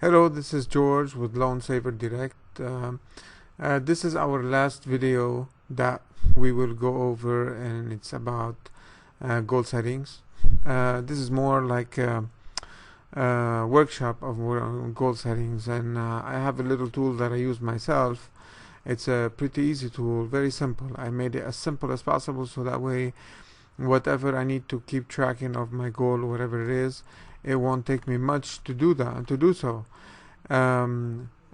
Hello, this is George with Loan Saver Direct. This is our last video that we will go over, and it's about goal settings. This is more like a workshop of goal settings, and I have a little tool that I use myself. It's a pretty easy tool, very simple. I made it as simple as possible so that way whatever I need to keep tracking of my goal, whatever it is, it won't take me much to do so.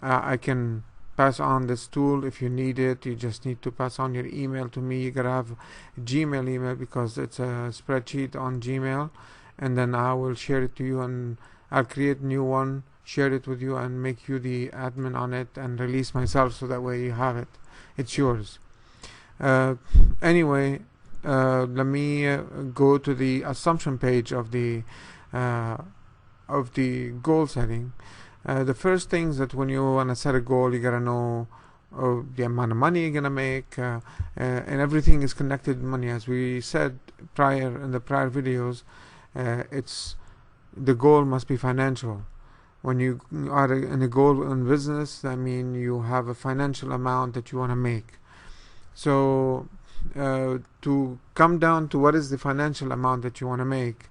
I can pass on this tool if you need it. You just need to pass on your email to me. You gotta have Gmail email because it's a spreadsheet on Gmail, and then I will share it to you, and I'll create a new one, share it with you, and make you the admin on it, and release myself so that way you have it. It's yours. Anyway, let me go to the assumption page of the goal setting. The first things that when you want to set a goal, you gotta know the amount of money you're gonna make, and everything is connected to money. As we said in the prior videos, it's the goal must be financial. When you are in a goal in business, I mean you have a financial amount that you want to make. So to come down to what is the financial amount that you want to make,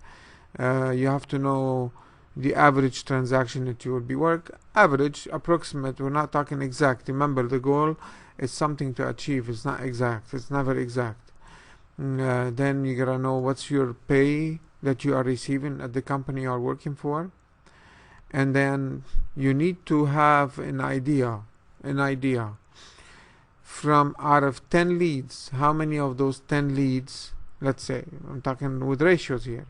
you have to know the average transaction that you will be average, approximate. We're not talking exact. Remember, the goal is something to achieve. It's not exact. It's never exact. Then you gotta know what's your pay that you are receiving at the company you are working for, and then you need to have an idea from out of 10 leads, how many of those 10 leads, let's say, I'm talking with ratios here,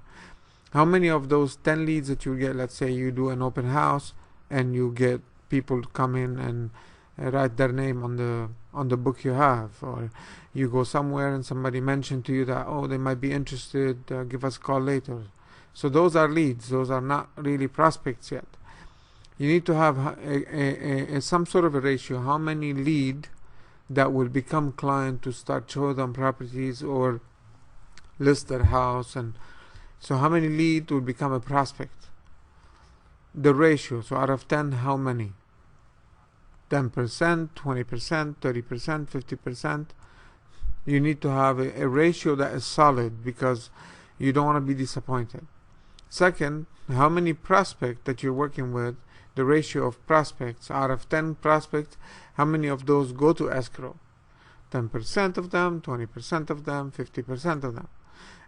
how many of those 10 leads that you get, let's say you do an open house and you get people to come in and write their name on the book you have, or you go somewhere and somebody mentioned to you that, oh, they might be interested, give us a call later. So those are leads. Those are not really prospects yet. You need to have some sort of a ratio, how many lead that will become client to start show them properties or list their house, and so how many lead will become a prospect. The ratio, so out of 10, how many? 10%, 20%, 30%, 50%. You need to have a ratio that is solid because you don't want to be disappointed. Second, how many prospects that you're working with, the ratio of prospects. Out of 10 prospects, how many of those go to escrow? 10% of them, 20% of them, 50% of them.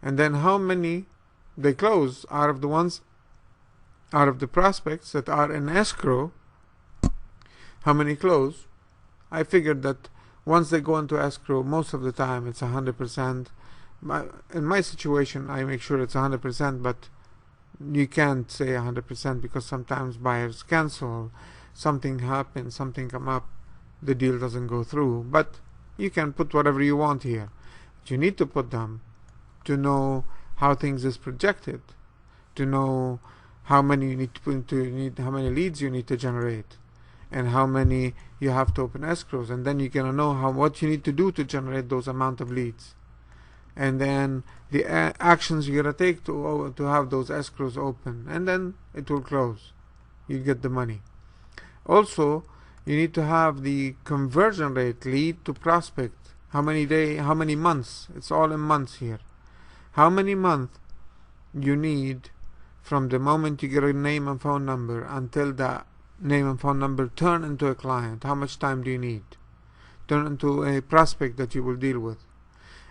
And then how many they close out of the prospects that are in escrow. How many close? I figured that once they go into escrow, most of the time it's 100%. In my situation, I make sure it's 100%, but you can't say 100% because sometimes buyers cancel, something happens, something come up, the deal doesn't go through. But you can put whatever you want here. But you need to put them to know how things is projected, to know how many you need to put into, how many leads you need to generate, and how many you have to open escrows, and then you're gonna know what you need to do to generate those amount of leads, and then the actions you're gonna take to have those escrows open, and then it will close. You get the money. Also, you need to have the conversion rate, lead to prospect. How many months? It's all in months here. How many months you need from the moment you get a name and phone number until that name and phone number turn into a client? How much time do you need? Turn into a prospect that you will deal with.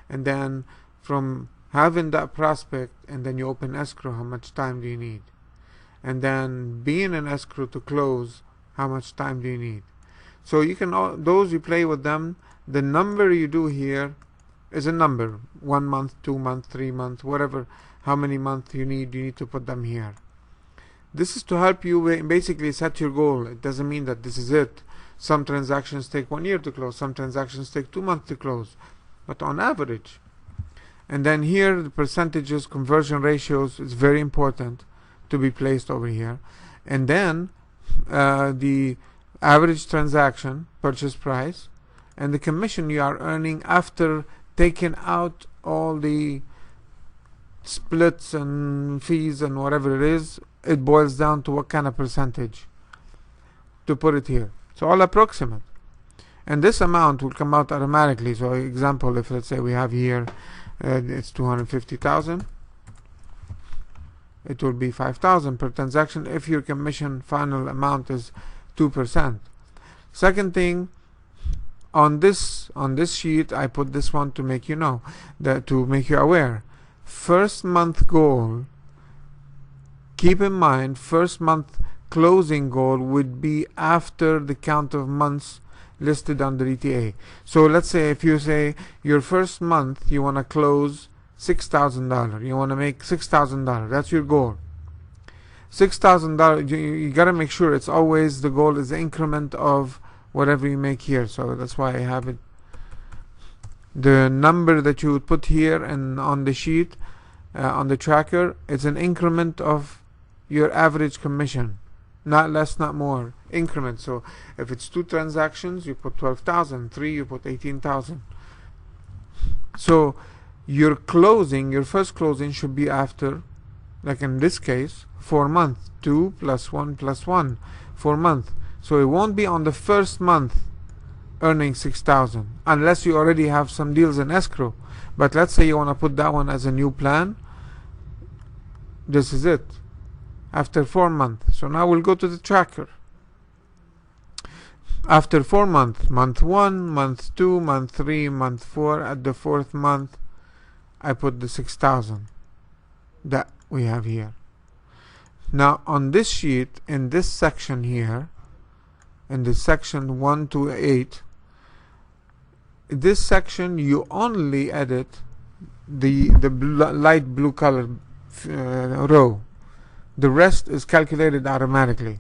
And then from having that prospect and then you open escrow, how much time do you need? And then being in escrow to close, how much time do you need? So you can, those you play with them. The number you do here is a number. 1 month, 2 months, 3 months, whatever, how many months you need to put them here. This is to help you basically set your goal. It doesn't mean that this is it. Some transactions take 1 year to close, some transactions take 2 months to close, but on average. And then here the percentages, conversion ratios is very important to be placed over here. And then the average transaction, purchase price, and the commission you are earning after taking out all the splits and fees and whatever it is. It boils down to what kind of percentage. to put it here. So all approximate. And this amount will come out automatically. So example, if let's say we have here, it's 250,000, it will be 5,000 per transaction if your commission final amount is 2%. Second thing, on this sheet, I put this one to make you know, that to make you aware. First month goal, keep in mind, first month closing goal would be after the count of months listed under ETA. So let's say if you say your first month you want to close $6,000, you want to make $6,000, that's your goal. $6,000, you got to make sure it's always, the goal is the increment of whatever you make here. So that's why I have it, the number that you would put here and on the sheet, on the tracker, it's an increment of your average commission, not less, not more, increment. So if it's 2 transactions, you put 12,000, 3 you put 18,000. So your closing, your first closing should be after, like in this case, 4 months, 2 plus 1 plus 1, 4 months. So it won't be on the first month earning 6,000 unless you already have some deals in escrow. But let's say you want to put that one as a new plan. This is it after 4 months. So now we'll go to the tracker. After 4 months, month 1, month 2, month 3, month 4, at the 4th month I put the 6,000 that we have here. Now on this sheet, in this section here, in this section 1 to 8, this section you only edit the light blue color row. The rest is calculated automatically.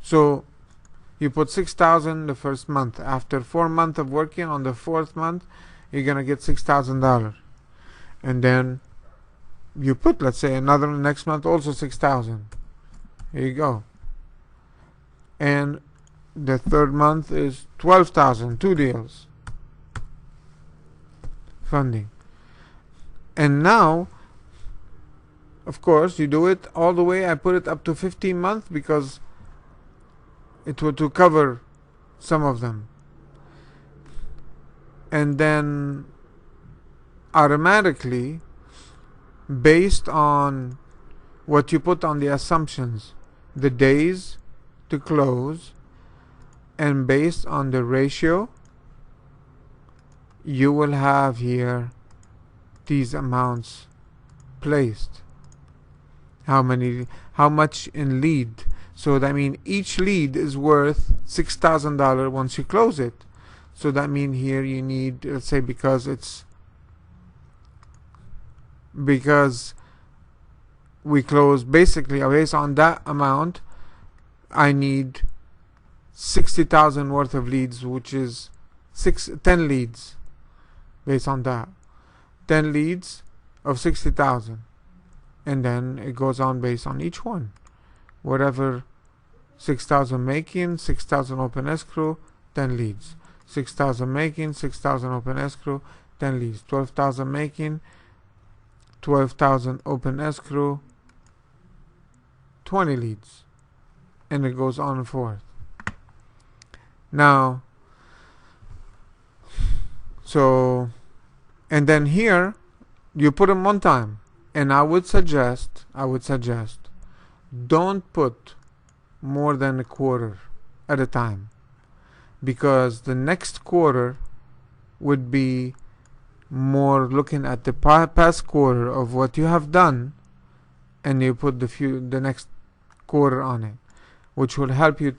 So you put 6,000 the first month. After 4 months of working, on the 4th month you're gonna get $6,000, and then you put, let's say, another next month also 6,000. Here you go. And the 3rd month is 12,000, 2 deals funding. And now, of course, you do it all the way. I put it up to 15 months because it would to cover some of them. And then automatically, based on what you put on the assumptions, the days to close, and based on the ratio, you will have here these amounts placed. How much in lead. So that means each lead is worth $6,000 once you close it. So that means here you need, let's say, because we close basically based on that amount, I need 60,000 worth of leads, which is 10 leads. Based on that, 10 leads of 60,000, and then it goes on based on each one, whatever 6,000 making, 6,000 open escrow, 10 leads, 6,000 making, 6,000 open escrow, 10 leads, 12,000 making, 12,000 open escrow, 20 leads, and it goes on and forth. Now, so, and then here you put them one time, and I would suggest don't put more than a quarter at a time, because the next quarter would be more looking at the past quarter of what you have done, and you put the next quarter on it, which will help you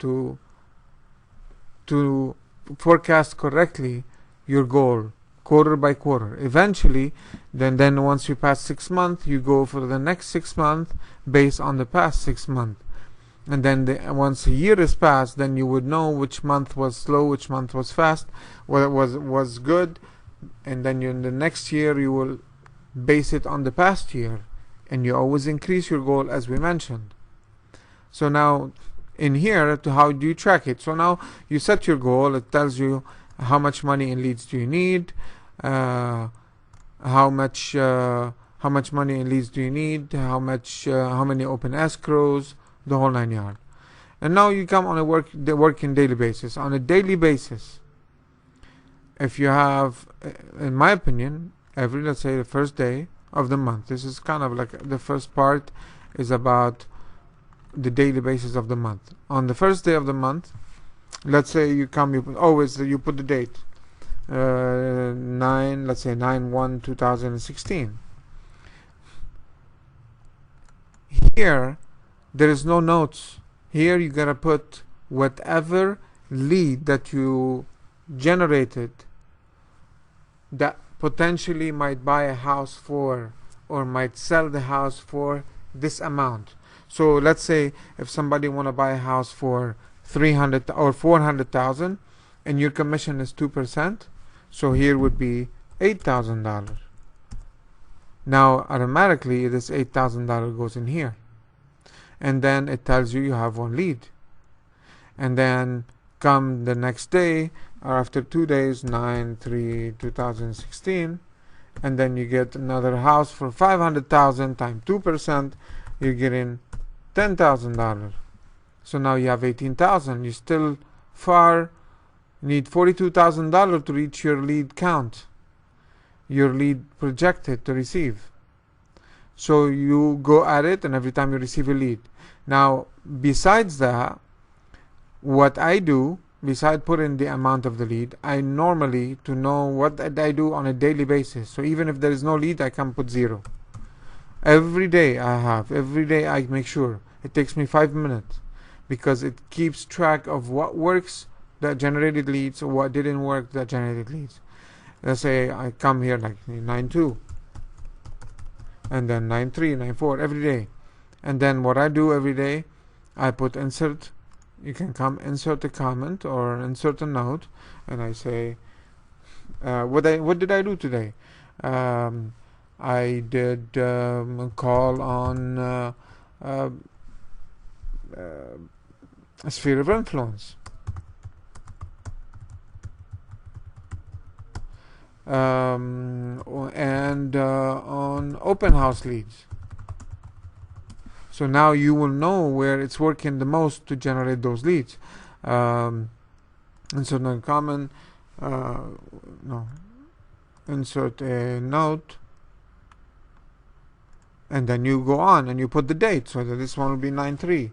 to forecast correctly your goal quarter by quarter. Eventually, then once you pass 6 months, you go for the next 6 months based on the past 6 months. And then once a year is passed, then you would know which month was slow, which month was fast, what was good, and then in the next year you will base it on the past year, and you always increase your goal as we mentioned. So now in here, to how do you track it? So now you set your goal. It tells you how much money in leads do you need, how much money in leads do you need, how many open escrows, the whole 9 yards. And now you come on a working daily basis. On a daily basis, if you have, in my opinion, every, let's say, the first day of the month, this is kind of like the first part is about the daily basis of the month. On the first day of the month, let's say you come, you put the date, 9/1/2016. Here, there is no notes. Here you gotta put whatever lead that you generated that potentially might buy a house for or might sell the house for this amount. So let's say if somebody want to buy a house for 300 or 400,000 and your commission is 2%, so here would be $8,000. Now automatically this $8,000 goes in here, and then it tells you have one lead. And then come the next day or after 2 days, 9/3/2016, and then you get another house for 500,000 times 2%, you're getting $10,000. So now you have 18,000. You still need $42,000 to reach your lead count, your lead projected to receive. So you go at it, and every time you receive a lead. Now, besides that, what I do, besides putting the amount of the lead, I normally, to know what I do on a daily basis, so even if there is no lead, I can put 0. Every day I make sure. It takes me 5 minutes, because it keeps track of what works that generated leads, or what didn't work that generated leads. Let's say I come here like 9/2, and then 9/3, 9/4 every day. And then what I do every day, I put insert. You can come insert a comment or insert a note, and I say, what did I do today? I did a call on a sphere of influence. And on open house leads. So now you will know where it's working the most to generate those leads. Insert a comment, insert a note, and then you go on and you put the date, so that this one will be 9/3.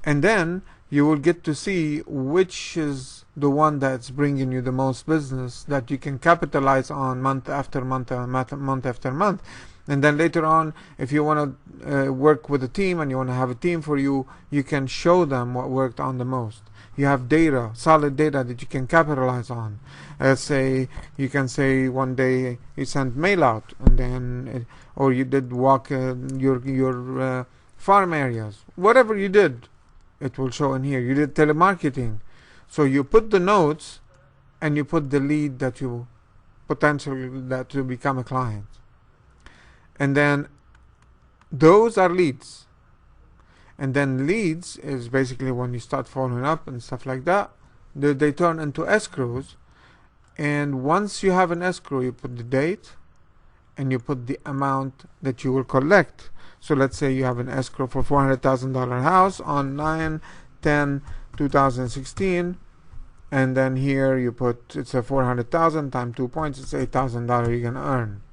And then you will get to see which is the one that's bringing you the most business that you can capitalize on month after month after month. And then later on, if you want to work with a team and you want to have a team for you, you can show them what worked on the most. You have data, solid data that you can capitalize on. Let's say you can say one day you sent mail out, and then or you did walk your farm areas. Whatever you did, it will show in here. You did telemarketing, so you put the notes and you put the lead that you potentially that to become a client. And then those are leads. And then leads is basically when you start following up and stuff like that. They turn into escrows. And once you have an escrow, you put the date and you put the amount that you will collect. So let's say you have an escrow for $400,000 house on 9/10/2016. And then here you put, it's a 400,000 times 2 points, it's $8,000 you're going to earn.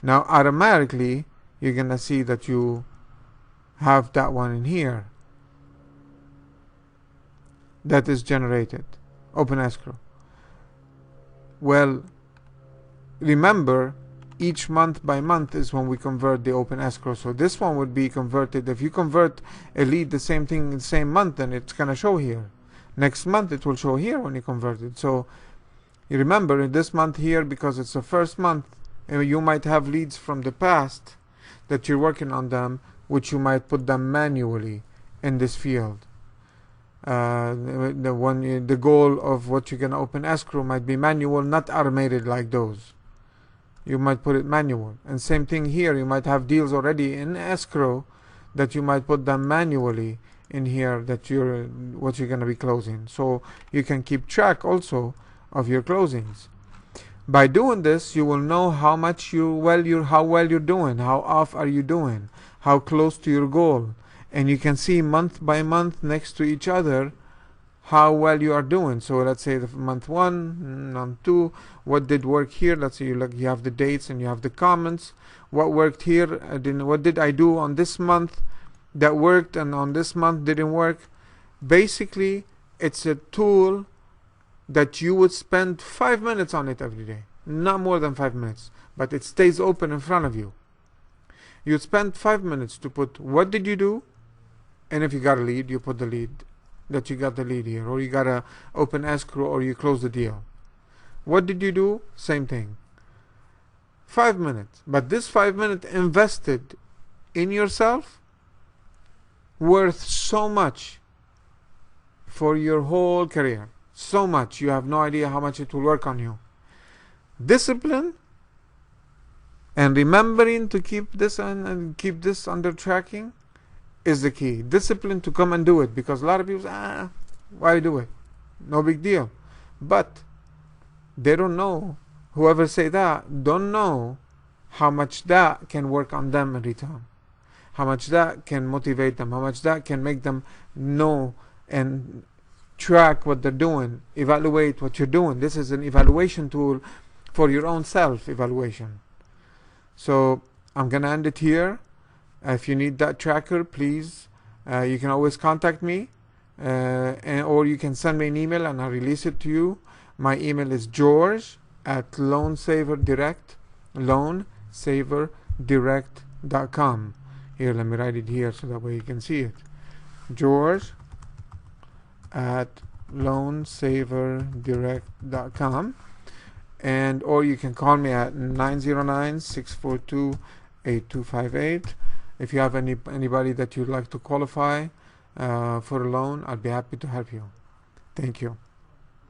Now automatically you're going to see that you have that one in here that is generated, open escrow. Well, remember, each month by month is when we convert the open escrow. So this one would be converted. If you convert a lead the same thing in the same month, then it's going to show here. Next month it will show here when you convert it. So you remember, in this month here, because it's the first month, you might have leads from the past that you're working on them, which you might put them manually in this field. The goal of what you're going to open escrow might be manual, not automated like those. You might put it manual. And same thing here, you might have deals already in escrow that you might put them manually in here, that what you're going to be closing. So you can keep track also of your closings. By doing this, you will know how well you're doing, how off are you doing, how close to your goal. and you can see month by month next to each other how well you are doing. So let's say the month 1, month 2, what did work here. Let's say you have the dates and you have the comments. What worked here? What did I do on this month that worked, and on this month didn't work? Basically, it's a tool that you would spend 5 minutes on it every day, not more than 5 minutes, but it stays open in front of you. You'd spend 5 minutes to put what did you do, and if you got a lead, you put the lead that you got the lead here, or you got a open escrow, or you close the deal. What did you do? Same thing. 5 minutes, but this 5 minutes invested in yourself worth so much for your whole career. So much, you have no idea how much it will work on you. Discipline and remembering to keep this under tracking is the key. Discipline to come and do it, because a lot of people say, why do it? No big deal. But they don't know, whoever say that, don't know how much that can work on them in return. How much that can motivate them, how much that can make them know and track what they're doing, evaluate what you're doing. This is an evaluation tool for your own self-evaluation. So I'm going to end it here. If you need that tracker, please, you can always contact me, or you can send me an email and I'll release it to you. My email is george@loansaverdirect.com. Here, let me write it here so that way you can see it. george@loansaverdirect.com. And or you can call me at 909-642-8258. If you have anybody that you'd like to qualify for a loan, I'd be happy to help you. Thank you.